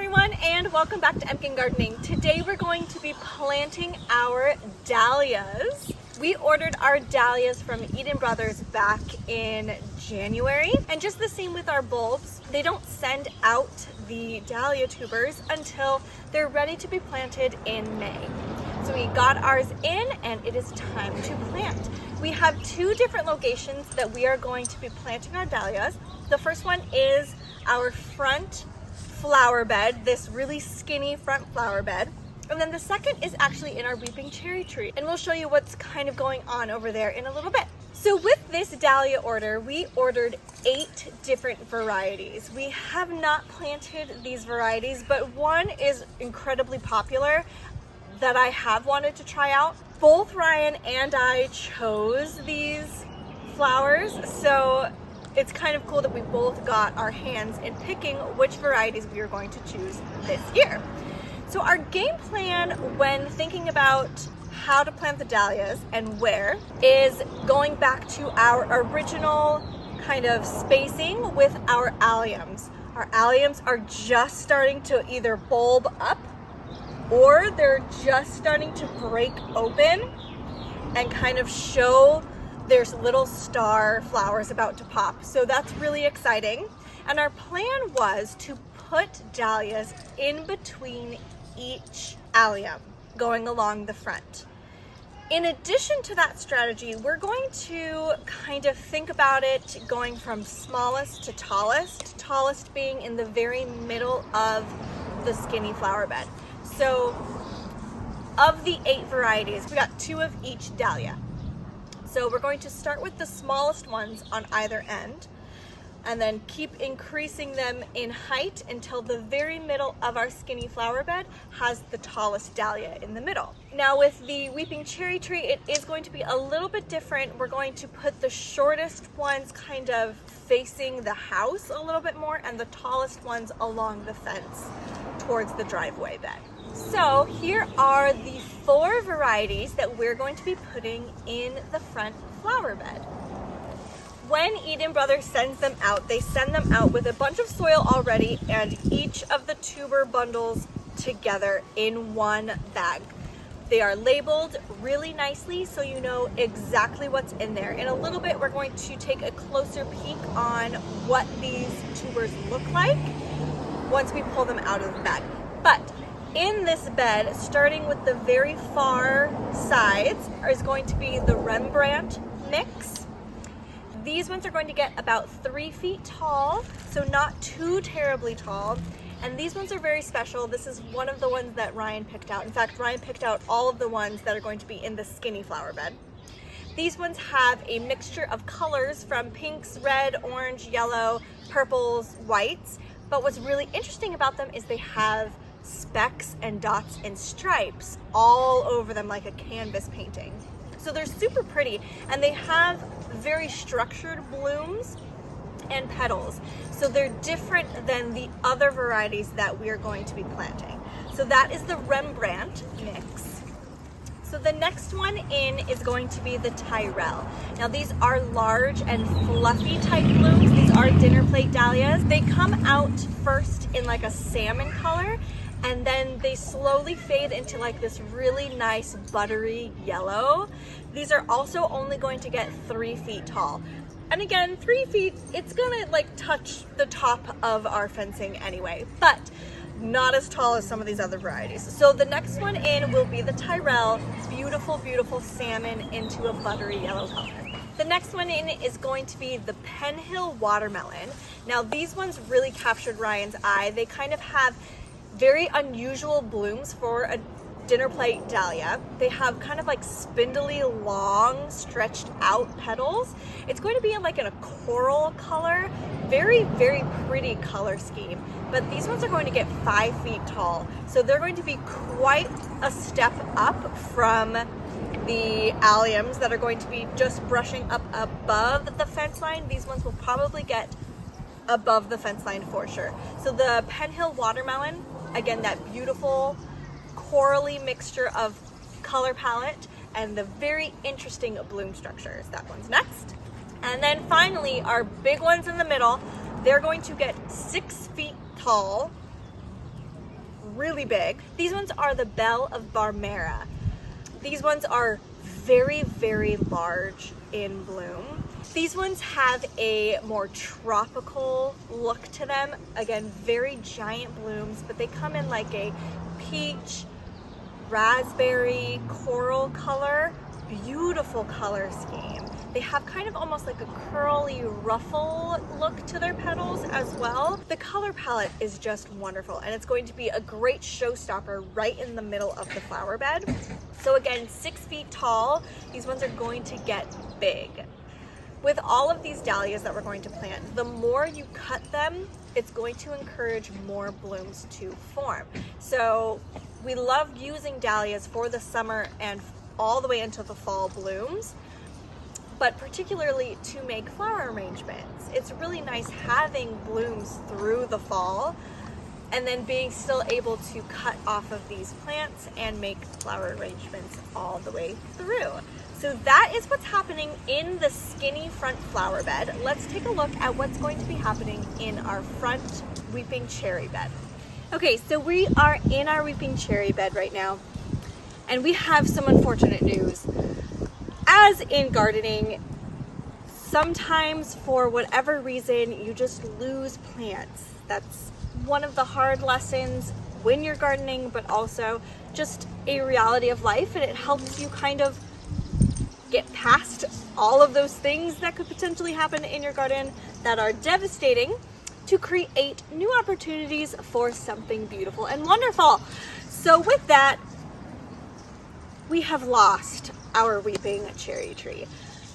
everyone, and welcome back to Emkin Gardening. Today we're going to be planting our dahlias. We ordered our dahlias from Eden Brothers back in January, and just the same with our bulbs. They don't send out the dahlia tubers until they're ready to be planted in May. So we got ours in and it is time to plant. We have two different locations that we are going to be planting our dahlias. The first one is our front flower bed, this really skinny front flower bed. And then the second is actually in our weeping cherry tree. And we'll show you what's kind of going on over there in a little bit. So with this dahlia order, we ordered 8 different varieties. We have not planted these varieties, but one is incredibly popular that I have wanted to try out. Both Ryan and I chose these flowers, so it's kind of cool that we both got our hands in picking which varieties we are going to choose this year. So our game plan when thinking about how to plant the dahlias and where is going back to our original kind of spacing with our alliums. Our alliums are just starting to either bulb up or they're just starting to break open and kind of show there's little star flowers about to pop. So that's really exciting. And our plan was to put dahlias in between each allium going along the front. In addition to that strategy, we're going to kind of think about it going from smallest to tallest being in the very middle of the skinny flower bed. So of the 8 varieties, we got 2 of each dahlia. So we're going to start with the smallest ones on either end and then keep increasing them in height until the very middle of our skinny flower bed has the tallest dahlia in the middle. Now with the weeping cherry tree, it is going to be a little bit different. We're going to put the shortest ones kind of facing the house a little bit more and the tallest ones along the fence towards the driveway bed. So here are the 4 varieties that we're going to be putting in the front flower bed. When Eden Brothers sends them out, they send them out with a bunch of soil already and each of the tuber bundles together in one bag. They are labeled really nicely so you know exactly what's in there. In a little bit, we're going to take a closer peek on what these tubers look like once we pull them out of the bag. But in this bed, starting with the very far sides, is going to be the Rembrandt mix. These ones are going to get about 3 feet tall, so not too terribly tall. And these ones are very special. This is one of the ones that Ryan picked out. In fact, Ryan picked out all of the ones that are going to be in the skinny flower bed. These ones have a mixture of colors from pinks, red, orange, yellow, purples, whites. But what's really interesting about them is they have specks and dots and stripes all over them like a canvas painting. So they're super pretty and they have very structured blooms and petals. So they're different than the other varieties that we are going to be planting. So that is the Rembrandt mix. So the next one in is going to be the Tyrell. Now these are large and fluffy type blooms. These are dinner plate dahlias. They come out first in like a salmon color and then they slowly fade into like this really nice buttery yellow. These are also only going to get 3 feet tall. And again, 3 feet, it's gonna like touch the top of our fencing anyway, but not as tall as some of these other varieties. So the next one in will be the Tyrell, beautiful, beautiful salmon into a buttery yellow color. The next one in is going to be the Penhill Watermelon. Now these ones really captured Ryan's eye. They kind of have very unusual blooms for a dinner plate dahlia. They have kind of like spindly, long, stretched out petals. It's going to be in like in a coral color, very, very pretty color scheme. But these ones are going to get 5 feet tall. So they're going to be quite a step up from the alliums that are going to be just brushing up above the fence line. These ones will probably get above the fence line for sure. So the Penhill Watermelon, again, that beautiful corally mixture of color palette and the very interesting bloom structures. That one's next. And then finally, our big ones in the middle, they're going to get 6 feet tall really big. These ones are the Belle of Barmera. These ones are very, very large in bloom. These ones have a more tropical look to them. Again, very giant blooms, but they come in like a peach, raspberry, coral color. Beautiful color scheme. They have kind of almost like a curly ruffle look to their petals as well. The color palette is just wonderful, and it's going to be a great showstopper right in the middle of the flower bed. So again, 6 feet tall. These ones are going to get big. With all of these dahlias that we're going to plant, the more you cut them, it's going to encourage more blooms to form. So we love using dahlias for the summer and all the way into the fall blooms, but particularly to make flower arrangements. It's really nice having blooms through the fall and then being still able to cut off of these plants and make flower arrangements all the way through. So that is what's happening in the skinny front flower bed. Let's take a look at what's going to be happening in our front weeping cherry bed. Okay, so we are in our weeping cherry bed right now, and we have some unfortunate news. As in gardening, sometimes for whatever reason, you just lose plants. That's one of the hard lessons when you're gardening, but also just a reality of life, and it helps you kind of get past all of those things that could potentially happen in your garden that are devastating to create new opportunities for something beautiful and wonderful. So with that, we have lost our weeping cherry tree.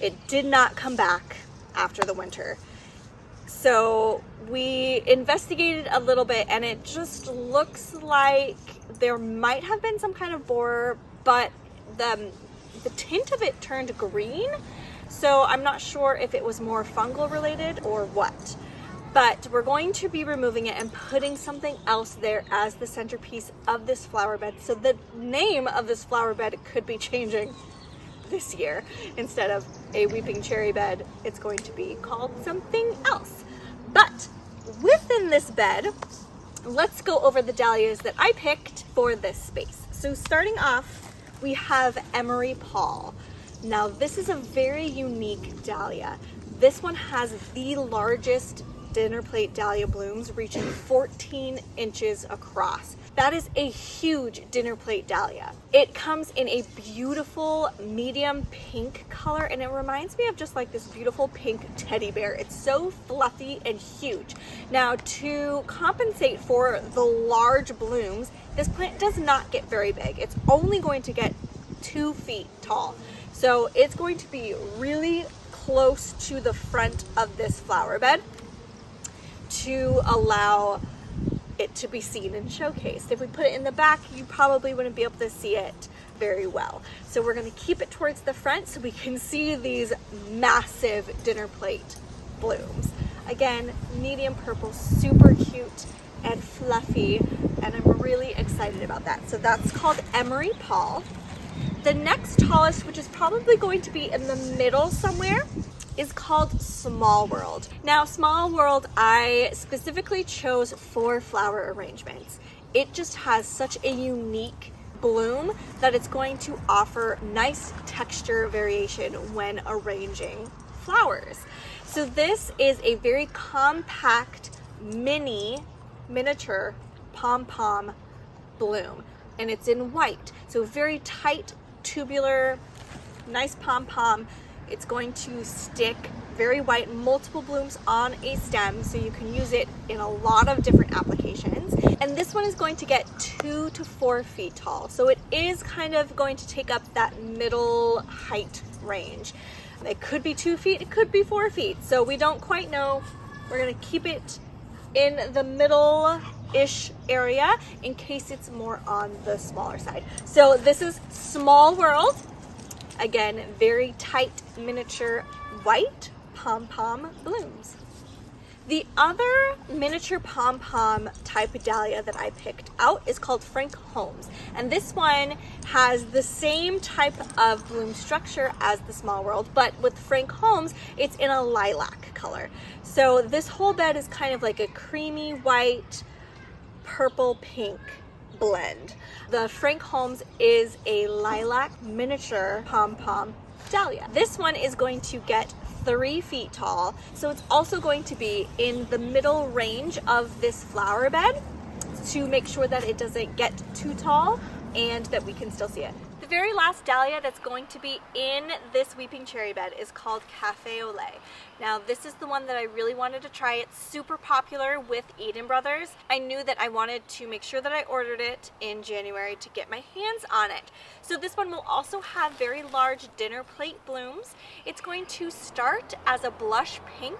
It did not come back after the winter. So we investigated a little bit, and it just looks like there might have been some kind of borer, but the tint of it turned green. So I'm not sure if it was more fungal related or what. But we're going to be removing it and putting something else there as the centerpiece of this flower bed. So the name of this flower bed could be changing this year. Instead of a weeping cherry bed, it's going to be called something else. But within this bed, let's go over the dahlias that I picked for this space. So starting off, we have Emery Paul. Now this is a very unique dahlia. This one has the largest dinner plate dahlia blooms, reaching 14 inches across. That is a huge dinner plate dahlia. It comes in a beautiful medium pink color, and it reminds me of just like this beautiful pink teddy bear. It's so fluffy and huge. Now, to compensate for the large blooms, this plant does not get very big. It's only going to get 2 feet tall. So it's going to be really close to the front of this flower bed to allow it to be seen and showcased. If we put it in the back, you probably wouldn't be able to see it very well. So we're going to keep it towards the front so we can see these massive dinner plate blooms. Again, medium purple, super cute and fluffy, and I'm really excited about that. So that's called Emery Paul. The next tallest, which is probably going to be in the middle somewhere, is called Small World. Now, Small World, I specifically chose for flower arrangements. It just has such a unique bloom that it's going to offer nice texture variation when arranging flowers. So this is a very compact miniature pom-pom bloom, and it's in white. So very tight, tubular, nice pom-pom. It's going to stick very white, multiple blooms on a stem, so you can use it in a lot of different applications. And this one is going to get 2 to 4 feet tall. So it is kind of going to take up that middle height range. It could be 2 feet, it could be 4 feet. So we don't quite know. We're gonna keep it in the middle-ish area in case it's more on the smaller side. So this is Small World. Again, very tight, miniature, white pom-pom blooms. The other miniature pom-pom type of dahlia that I picked out is called Frank Holmes. And this one has the same type of bloom structure as the Small World, but with Frank Holmes, it's in a lilac color. So this whole bed is kind of like a creamy white, purple pink blend. The Frank Holmes is a lilac miniature pom-pom dahlia. This one is going to get 3 feet tall, so it's also going to be in the middle range of this flower bed to make sure that it doesn't get too tall and that we can still see it. The very last dahlia that's going to be in this weeping cherry bed is called Cafe Au Lait. Now this is the one that I really wanted to try. It's super popular with Eden Brothers. I knew that I wanted to make sure that I ordered it in January to get my hands on it. So this one will also have very large dinner plate blooms. It's going to start as a blush pink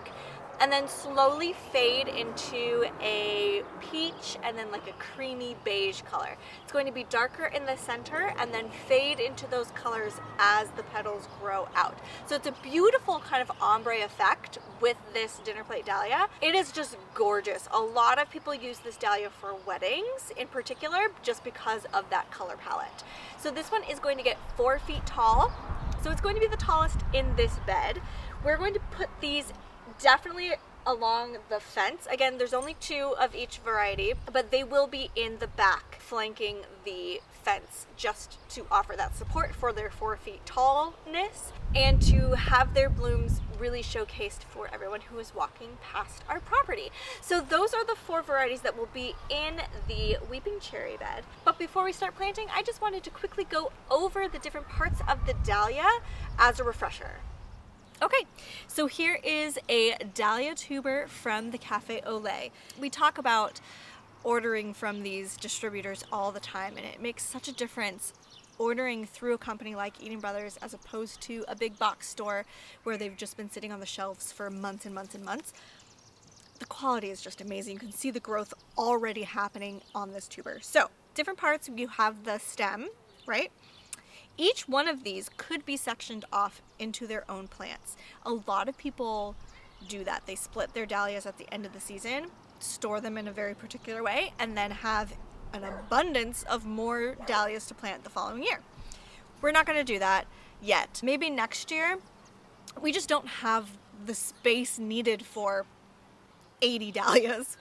and then slowly fade into a peach and then like a creamy beige color. It's going to be darker in the center and then fade into those colors as the petals grow out. So it's a beautiful kind of ombre effect with this dinner plate dahlia. It is just gorgeous. A lot of people use this dahlia for weddings in particular just because of that color palette. So this one is going to get 4 feet tall. So it's going to be the tallest in this bed. We're going to put these definitely along the fence. Again, there's only 2 of each variety, but they will be in the back flanking the fence just to offer that support for their 4 feet tallness and to have their blooms really showcased for everyone who is walking past our property. So those are the 4 varieties that will be in the weeping cherry bed. But before we start planting, I just wanted to quickly go over the different parts of the dahlia as a refresher. Okay, so here is a dahlia tuber from the Cafe Au Lait. We talk about ordering from these distributors all the time, and it makes such a difference ordering through a company like Eden Brothers as opposed to a big box store where they've just been sitting on the shelves for months and months and months. The quality is just amazing. You can see the growth already happening on this tuber. So, different parts, you have the stem, right? Each one of these could be sectioned off into their own plants. A lot of people do that. They split their dahlias at the end of the season, store them in a very particular way, and then have an abundance of more dahlias to plant the following year. We're not going to do that yet. Maybe next year. We just don't have the space needed for 80 dahlias.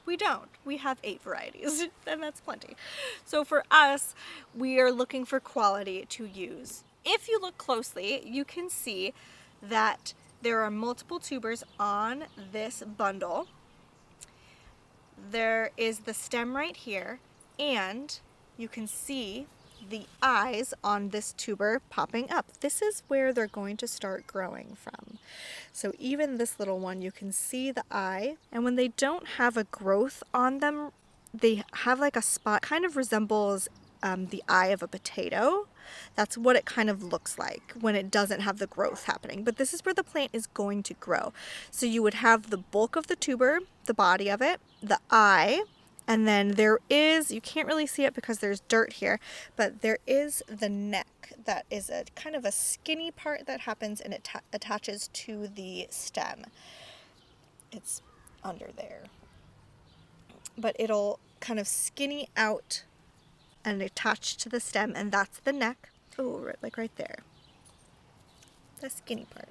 We don't. We have 8 varieties, and that's plenty. So for us, we are looking for quality to use. If you look closely, you can see that there are multiple tubers on this bundle. There is the stem right here, and you can see the eyes on this tuber popping up. This is where they're going to start growing from. So even this little one, you can see the eye, and when they don't have a growth on them, they have like a spot, kind of resembles the eye of a potato. That's what it kind of looks like when it doesn't have the growth happening. But this is where the plant is going to grow. So you would have the bulk of the tuber, the body of it, the eye, and then there is, you can't really see it because there's dirt here, but there is the neck that is a kind of a skinny part that happens and it attaches to the stem. It's under there. But it'll kind of skinny out and attach to the stem, and that's the neck. Oh, like right there. The skinny part.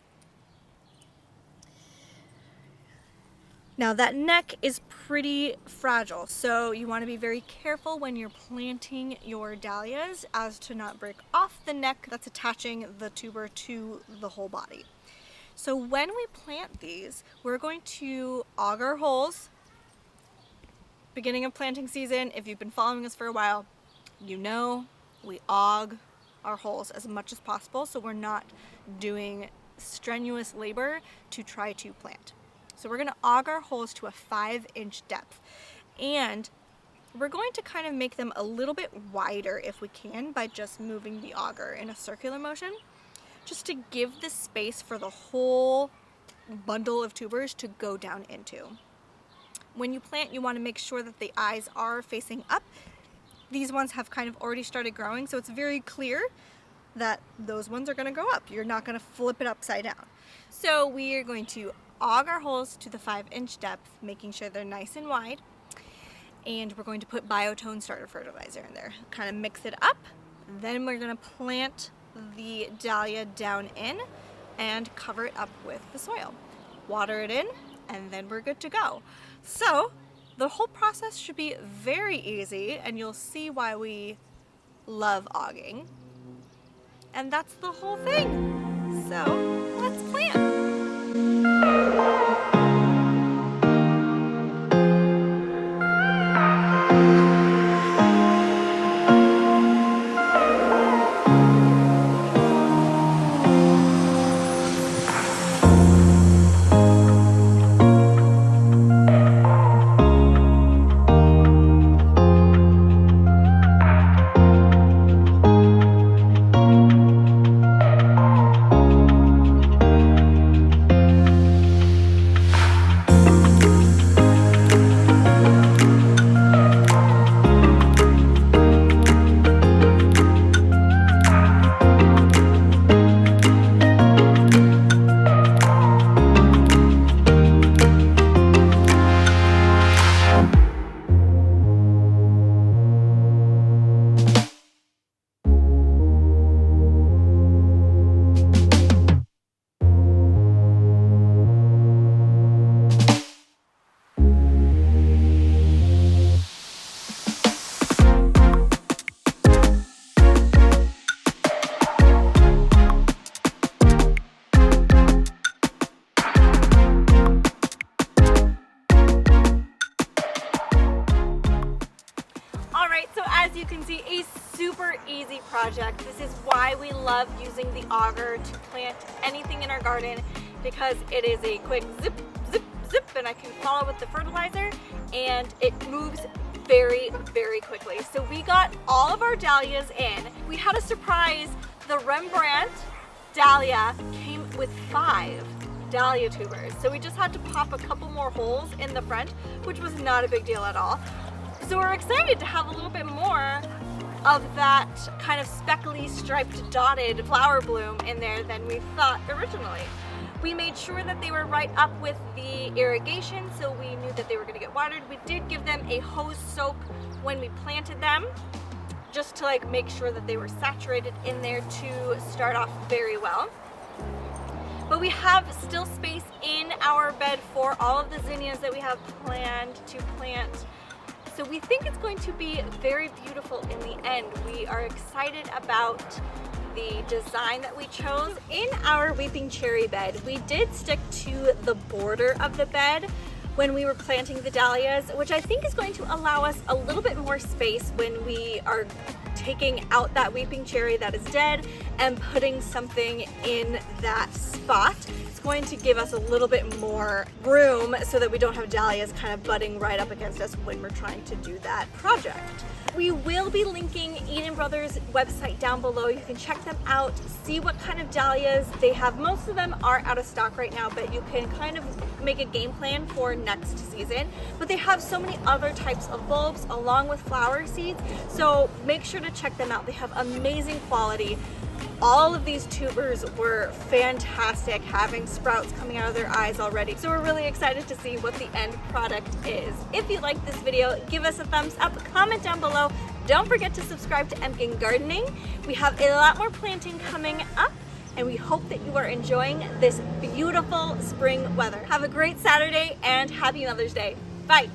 Now that neck is pretty fragile, so you want to be very careful when you're planting your dahlias as to not break off the neck that's attaching the tuber to the whole body. So when we plant these, we're going to auger holes. Beginning of planting season, if you've been following us for a while, you know we aug our holes as much as possible so we're not doing strenuous labor to try to plant. So we're going to auger our holes to a 5-inch depth, and we're going to kind of make them a little bit wider if we can by just moving the auger in a circular motion, just to give the space for the whole bundle of tubers to go down into. When you plant, you want to make sure that the eyes are facing up. These ones have kind of already started growing, so it's very clear that those ones are going to grow up. You're not going to flip it upside down. So we are going to auger our holes to the 5-inch depth, making sure they're nice and wide. And we're going to put Biotone starter fertilizer in there. Kind of mix it up. Then we're going to plant the dahlia down in and cover it up with the soil. Water it in, and then we're good to go. So The whole process should be very easy, and you'll see why we love auging. And that's the whole thing. So let's plant. As you can see, a super easy project. This is why we love using the auger to plant anything in our garden, because it is a quick zip, zip, zip, and I can follow with the fertilizer, and it moves very, very quickly. So we got all of our dahlias in. We had a surprise. The Rembrandt dahlia came with 5 dahlia tubers. So we just had to pop a couple more holes in the front, which was not a big deal at all. So we're excited to have a little bit more of that kind of speckly, striped, dotted flower bloom in there than we thought originally. We made sure that they were right up with the irrigation, so we knew that they were going to get watered. We did give them a hose soak when we planted them, just to like make sure that they were saturated in there to start off very well. But we have still space in our bed for all of the zinnias that we have planned to plant. So we think it's going to be very beautiful in the end. We are excited about the design that we chose. In our weeping cherry bed, we did stick to the border of the bed when we were planting the dahlias, which I think is going to allow us a little bit more space when we are taking out that weeping cherry that is dead and putting something in that spot. It's going to give us a little bit more room so that we don't have dahlias kind of butting right up against us when we're trying to do that project. We will be linking Eden Brothers' website down below. You can check them out, see what kind of dahlias they have. Most of them are out of stock right now, but you can kind of make a game plan for next season. But they have so many other types of bulbs along with flower seeds, so make sure to check them out. They have amazing quality. All of these tubers were fantastic, having sprouts coming out of their eyes already. So we're really excited to see what the end product is. If you like this video, give us a thumbs up, comment down below. Don't forget to subscribe to Emkin Gardening. We have a lot more planting coming up, and we hope that you are enjoying this beautiful spring weather. Have a great Saturday and happy Mother's Day. Bye.